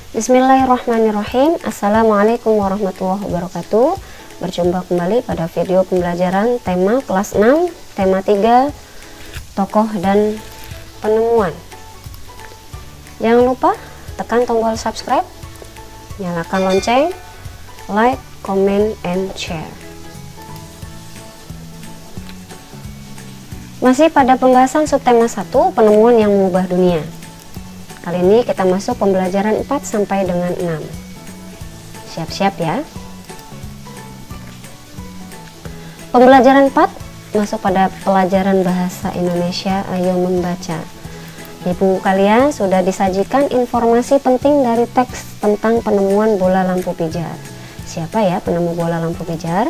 Bismillahirrahmanirrahim. Assalamualaikum warahmatullahi wabarakatuh. Berjumpa kembali pada video pembelajaran tema kelas 6, tema 3, tokoh dan penemuan. Jangan lupa tekan tombol subscribe, nyalakan lonceng, like, comment, and share. Masih pada pembahasan subtema 1, penemuan yang mengubah dunia. Kali ini kita masuk pembelajaran 4 sampai dengan 6. Siap-siap ya. Pembelajaran 4 masuk pada pelajaran bahasa Indonesia. Ayo membaca. Di buku kalian sudah disajikan informasi penting dari teks tentang penemuan bola lampu pijar. Siapa ya penemu bola lampu pijar?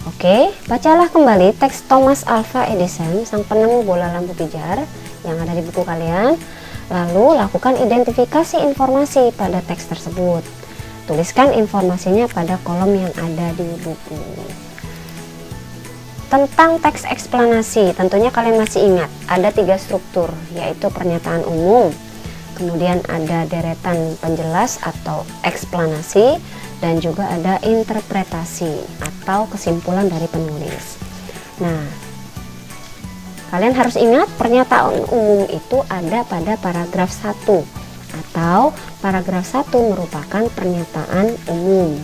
Oke, bacalah kembali teks Thomas Alva Edison, sang penemu bola lampu pijar yang ada di buku kalian. Lalu lakukan identifikasi informasi pada teks tersebut. Tuliskan informasinya pada kolom yang ada di buku. Tentang teks eksplanasi, tentunya kalian masih ingat ada 3 struktur, yaitu pernyataan umum, kemudian ada deretan penjelas atau eksplanasi, dan juga ada interpretasi atau kesimpulan dari penulis. Nah, kalian harus ingat pernyataan umum itu ada pada paragraf 1 atau paragraf 1 merupakan pernyataan umum.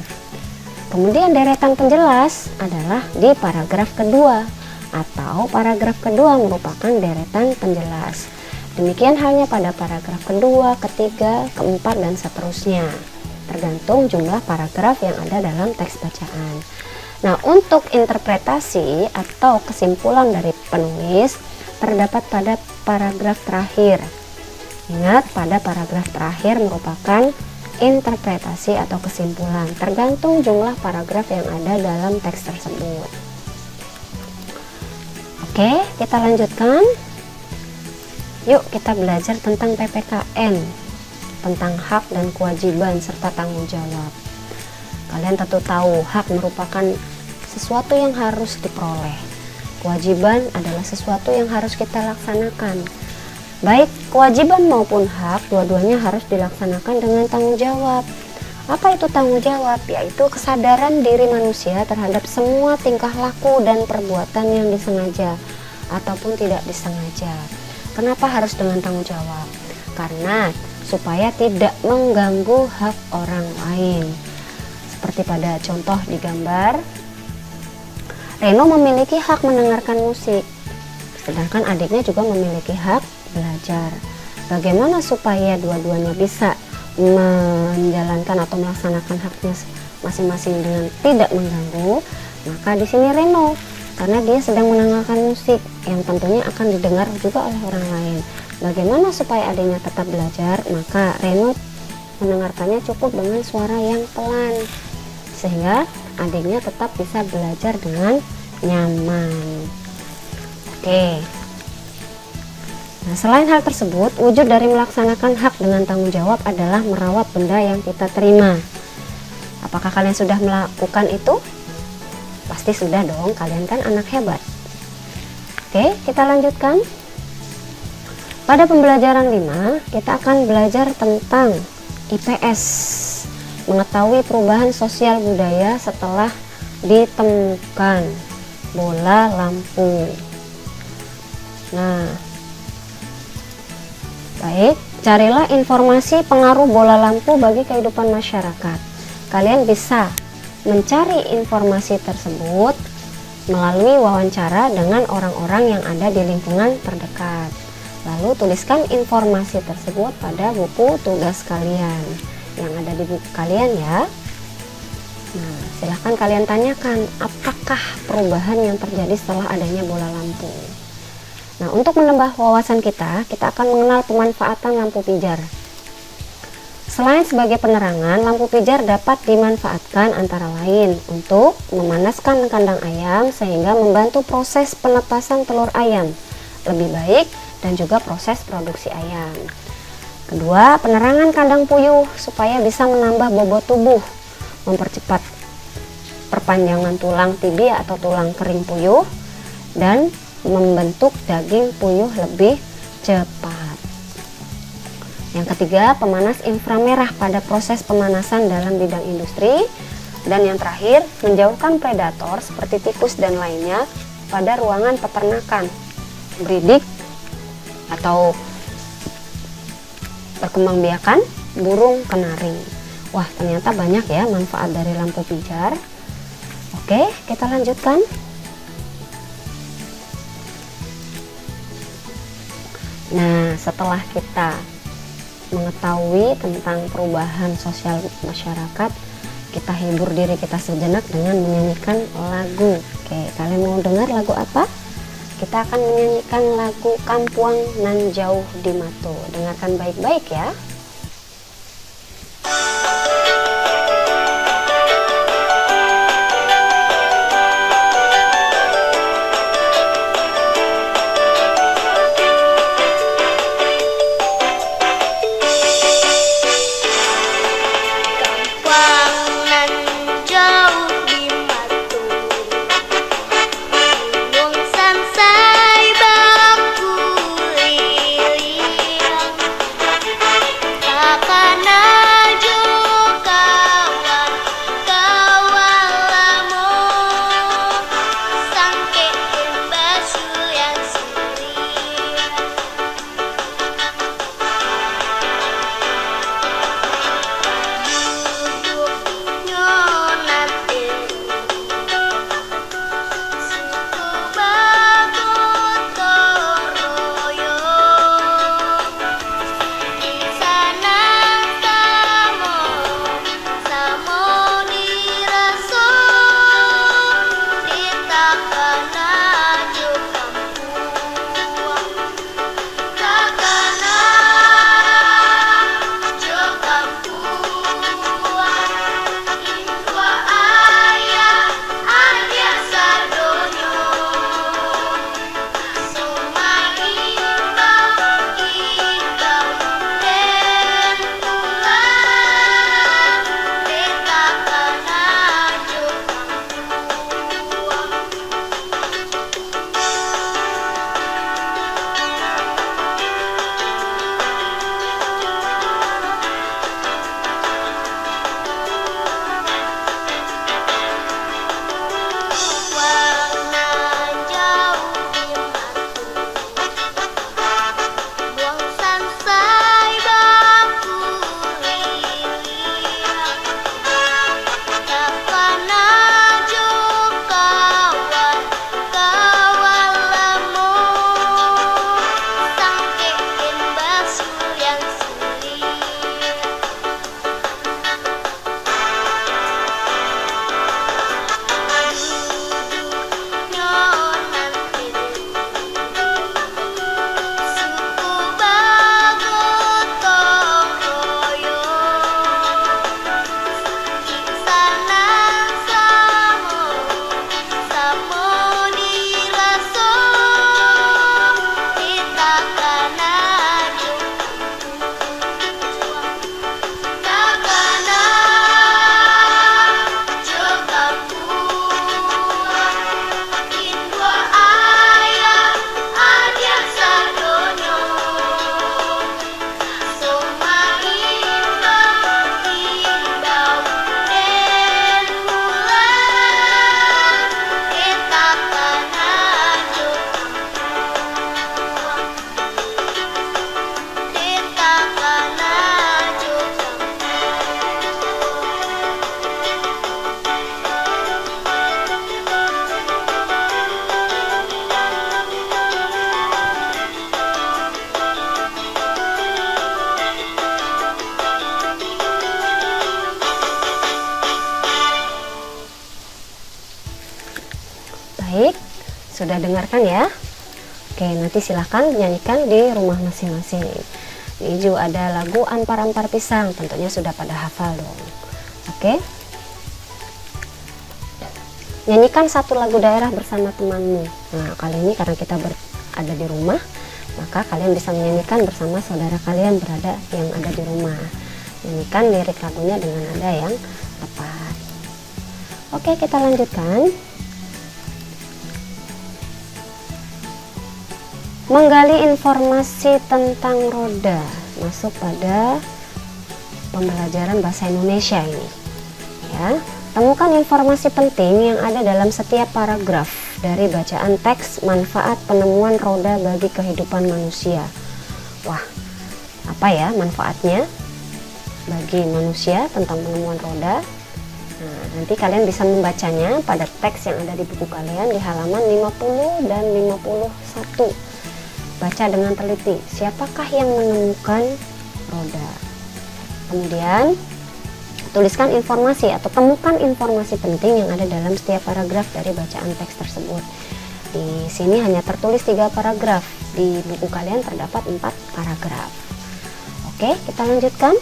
Kemudian deretan penjelas adalah di paragraf kedua atau paragraf kedua merupakan deretan penjelas. Demikian halnya pada paragraf kedua, ketiga, keempat, dan seterusnya. Tergantung jumlah paragraf yang ada dalam teks bacaan. Nah, untuk interpretasi atau kesimpulan dari penulis terdapat pada paragraf terakhir. Ingat, pada paragraf terakhir merupakan interpretasi atau kesimpulan, tergantung jumlah paragraf yang ada dalam teks tersebut. Oke, kita lanjutkan. Yuk kita belajar tentang PPKN, tentang hak dan kewajiban serta tanggung jawab. Kalian tentu tahu hak merupakan sesuatu yang harus diperoleh. Kewajiban adalah sesuatu yang harus kita laksanakan. Baik kewajiban maupun hak, dua-duanya harus dilaksanakan dengan tanggung jawab. Apa itu tanggung jawab? Yaitu kesadaran diri manusia terhadap semua tingkah laku dan perbuatan yang disengaja ataupun tidak disengaja. Kenapa harus dengan tanggung jawab? Karena supaya tidak mengganggu hak orang lain. Seperti pada contoh di gambar, Reno memiliki hak mendengarkan musik, sedangkan adiknya juga memiliki hak belajar. Bagaimana supaya dua-duanya bisa menjalankan atau melaksanakan haknya masing-masing dengan tidak mengganggu? Maka di sini Reno, karena dia sedang mendengarkan musik yang tentunya akan didengar juga oleh orang lain. Bagaimana supaya adiknya tetap belajar? Maka Reno mendengarkannya cukup dengan suara yang pelan, sehingga adiknya tetap bisa belajar dengan nyaman. Oke. Nah, selain hal tersebut, wujud dari melaksanakan hak dengan tanggung jawab adalah merawat benda yang kita terima. Apakah kalian sudah melakukan itu? Pasti sudah dong, kalian kan anak hebat. Oke, kita lanjutkan. Pada pembelajaran 5, kita akan belajar tentang IPS, mengetahui perubahan sosial budaya setelah ditemukan bola lampu. Nah, baik, carilah informasi pengaruh bola lampu bagi kehidupan masyarakat. Kalian bisa mencari informasi tersebut melalui wawancara dengan orang-orang yang ada di lingkungan terdekat. Lalu tuliskan informasi tersebut pada buku tugas kalian yang ada di buku kalian ya. Nah, silahkan kalian tanyakan apakah perubahan yang terjadi setelah adanya bola lampu. Nah, untuk menambah wawasan kita akan mengenal pemanfaatan lampu pijar. Selain sebagai penerangan, lampu pijar dapat dimanfaatkan antara lain untuk memanaskan kandang ayam sehingga membantu proses penetasan telur ayam lebih baik dan juga proses produksi ayam. Kedua, penerangan kandang puyuh supaya bisa menambah bobot tubuh, mempercepat perpanjangan tulang tibia atau tulang kering puyuh, dan membentuk daging puyuh lebih cepat. Yang ketiga, pemanas inframerah pada proses pemanasan dalam bidang industri. Dan yang terakhir, menjauhkan predator seperti tikus dan lainnya pada ruangan peternakan, beridik atau perkembangbiakan burung kenari. Wah, ternyata banyak ya manfaat dari lampu pijar. Oke, kita lanjutkan. Nah, setelah kita mengetahui tentang perubahan sosial masyarakat, kita hibur diri kita sejenak dengan menyanyikan lagu. Oke, kalian mau dengar lagu apa? Kita akan menyanyikan lagu Kampuang Nan Jauh di Mato. Dengarkan baik-baik ya. Baik, sudah dengarkan ya? Oke, nanti silahkan nyanyikan di rumah masing-masing. Ini juga ada lagu Ampar-Ampar Pisang, tentunya sudah pada hafal dong. Oke, nyanyikan satu lagu daerah bersama temanmu. Nah, kali ini karena kita ada di rumah, maka kalian bisa menyanyikan bersama saudara kalian yang ada di rumah. Nyanyikan lirik lagunya dengan nada yang tepat. Oke, kita lanjutkan. Menggali informasi tentang roda. masuk pada pembelajaran bahasa Indonesia ini. Ya, temukan informasi penting yang ada dalam setiap paragraf dari bacaan teks manfaat penemuan roda bagi kehidupan manusia. Wah, apa ya manfaatnya bagi manusia tentang penemuan roda? Nah, nanti kalian bisa membacanya pada teks yang ada di buku kalian di halaman 50 dan 51. Baca dengan teliti, siapakah yang menemukan roda? Kemudian tuliskan informasi atau temukan informasi penting yang ada dalam setiap paragraf dari bacaan teks tersebut. Di sini hanya tertulis 3 paragraf, di buku kalian terdapat 4 paragraf. Oke, kita lanjutkan.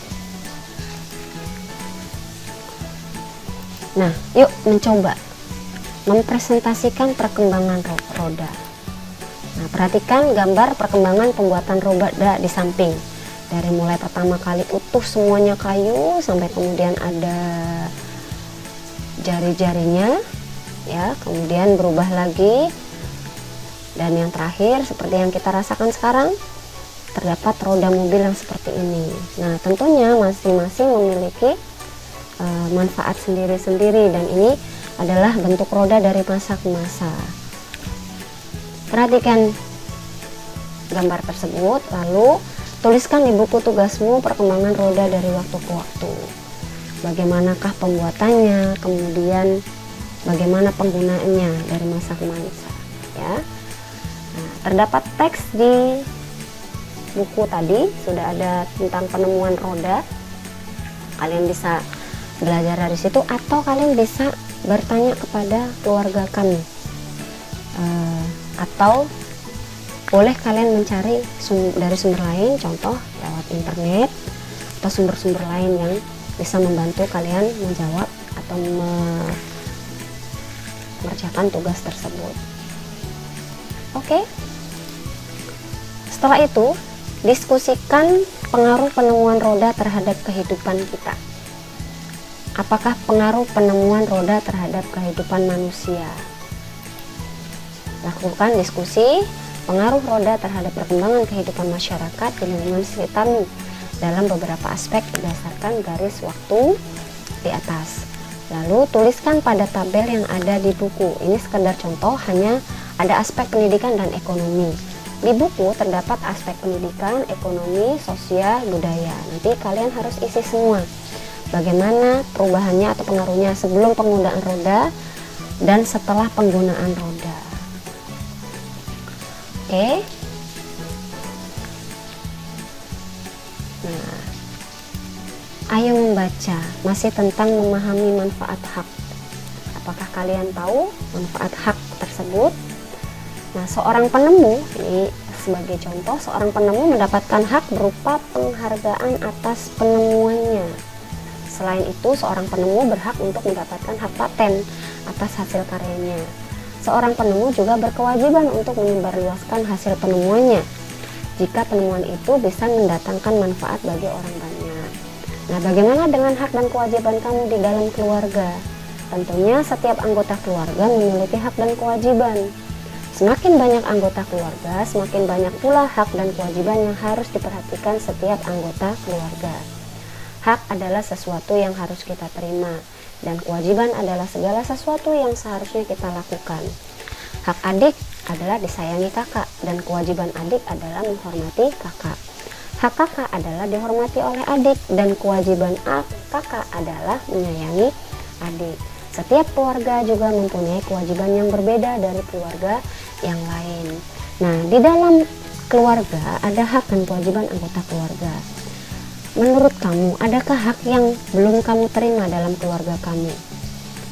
Nah, yuk mencoba mempresentasikan perkembangan roda. Nah, perhatikan gambar perkembangan pembuatan roda di samping. Dari mulai pertama kali utuh semuanya kayu sampai kemudian ada jari-jarinya, ya, kemudian berubah lagi, dan yang terakhir seperti yang kita rasakan sekarang, terdapat roda mobil yang seperti ini. Nah, tentunya masing-masing memiliki manfaat sendiri-sendiri, dan ini adalah bentuk roda dari masa ke masa. Perhatikan gambar tersebut, lalu tuliskan di buku tugasmu perkembangan roda dari waktu ke waktu. Bagaimanakah pembuatannya, kemudian bagaimana penggunaannya dari masa ke masa, ya. Nah, terdapat teks di buku tadi, sudah ada tentang penemuan roda. Kalian bisa belajar dari situ, atau kalian bisa bertanya kepada keluarga kami, atau boleh kalian mencari dari sumber lain, contoh lewat internet atau sumber-sumber lain yang bisa membantu kalian menjawab atau mengerjakan tugas tersebut. Oke. Setelah itu, diskusikan pengaruh penemuan roda terhadap kehidupan kita. Apakah pengaruh penemuan roda terhadap kehidupan manusia? Lakukan diskusi pengaruh roda terhadap perkembangan kehidupan masyarakat di lingkungan sekitarmu dalam beberapa aspek berdasarkan garis waktu di atas. Lalu tuliskan pada tabel yang ada di buku. Ini sekedar contoh, hanya ada aspek pendidikan dan ekonomi. Di buku terdapat aspek pendidikan, ekonomi, sosial, budaya. Nanti kalian harus isi semua. Bagaimana perubahannya atau pengaruhnya sebelum penggunaan roda dan setelah penggunaan roda. Oke. Nah, ayo membaca, masih tentang memahami manfaat hak. Apakah kalian tahu manfaat hak tersebut? Nah, seorang penemu, ini sebagai contoh, seorang penemu mendapatkan hak berupa penghargaan atas penemuannya. Selain itu, seorang penemu berhak untuk mendapatkan hak paten atas hasil karyanya. Seorang penemu juga berkewajiban untuk menyebarluaskan hasil penemuannya jika penemuan itu bisa mendatangkan manfaat bagi orang banyak. Nah, bagaimana dengan hak dan kewajiban kamu di dalam keluarga? Tentunya setiap anggota keluarga memiliki hak dan kewajiban. Semakin banyak anggota keluarga, semakin banyak pula hak dan kewajiban yang harus diperhatikan setiap anggota keluarga. Hak adalah sesuatu yang harus kita terima, dan kewajiban adalah segala sesuatu yang seharusnya kita lakukan. Hak adik adalah disayangi kakak, dan kewajiban adik adalah menghormati kakak. Hak kakak adalah dihormati oleh adik, dan kewajiban kakak adalah menyayangi adik. Setiap keluarga juga mempunyai kewajiban yang berbeda dari keluarga yang lain. Nah, di dalam keluarga ada hak dan kewajiban anggota keluarga. Menurut kamu, adakah hak yang belum kamu terima dalam keluarga kamu?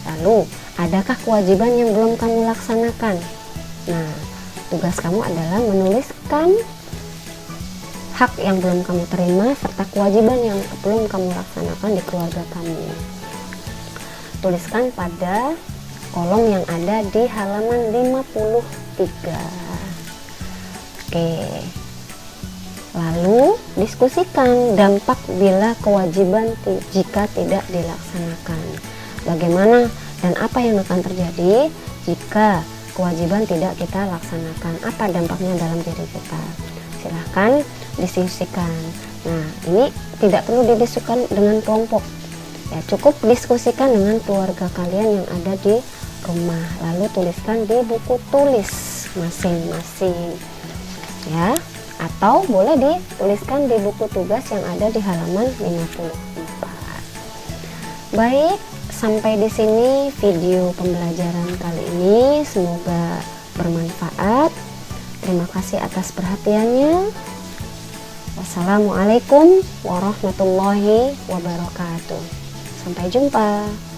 Lalu, adakah kewajiban yang belum kamu laksanakan? Nah, tugas kamu adalah menuliskan hak yang belum kamu terima serta kewajiban yang belum kamu laksanakan di keluarga kamu. Tuliskan pada kolom yang ada di halaman 53. Oke. Lalu diskusikan dampak bila kewajiban jika tidak dilaksanakan. Bagaimana dan apa yang akan terjadi jika kewajiban tidak kita laksanakan? Apa dampaknya dalam diri kita? Silahkan diskusikan. Nah, ini tidak perlu didiskusikan dengan kelompok. Ya, cukup diskusikan dengan keluarga kalian yang ada di rumah. Lalu tuliskan di buku tulis masing-masing. Ya, atau boleh dituliskan di buku tugas yang ada di halaman 54. Baik, sampai di sini video pembelajaran kali ini. Semoga bermanfaat. Terima kasih atas perhatiannya. Wassalamualaikum warahmatullahi wabarakatuh. Sampai jumpa.